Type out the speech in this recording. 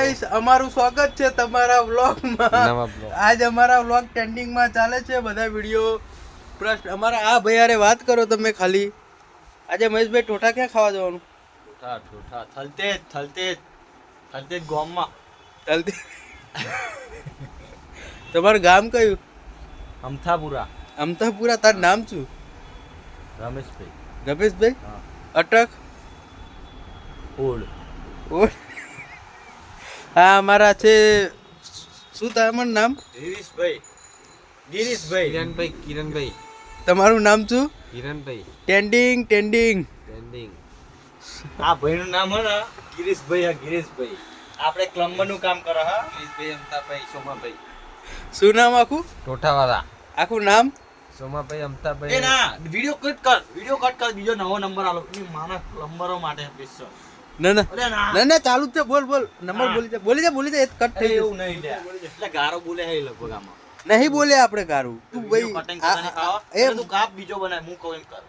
Guys અમારું સ્વાગત છે તમારા વ્લોગમાં. આજ અમારા વ્લોગ ટ્રેન્ડિંગમાં ચાલે છે બધા વિડીયો. પ્રશ્ન અમારા આ ભાઈ યારે વાત કરો તમે ખાલી. આજે મહેશભાઈ ઠોઠા ક્યાં ખાવા જવાનું? ઠોઠા થલતેજ ગામમાં. ચાલતી તમારું ગામ કયું? અમથાપુરા. અમથાપુરા. તારું નામ શું? રમેશભાઈ. રમેશભાઈ. હા. અટક ઓળ. હા અમારા છે. શું તમારું નામ? ગિરીશભાઈ. કિરણભાઈ. તમારું નામ શું? કિરણભાઈ. ટેન્ડિંગ. આ ભાઈનું નામ હે ને ગિરીશભાઈ. આપણે ક્લમ્બરનું કામ કરે હા. ગિરીશભાઈ, અમતાભાઈ, સોમાભાઈ. શું નામ આખું? ટોઠાવાળા. આખું નામ? સોમાભાઈ, અમતાભાઈ. એ ના વિડિયો કટ કર બીજો નવો નંબર આલો ની માના ક્લમ્બરો માટે સ્પેશિયલ. ના ચાલુ જ છે. બોલ નંબર બોલી જા એ કટ થઈ એવું નહીં લે એટલે ગારો બોલે હે લગભગ આમાં નહીં બોલે આપણે ગારું તું ભાઈ કટિંગ કરવાની ખાવા તું કાપ બીજો બનાય હું કહું એમ કર.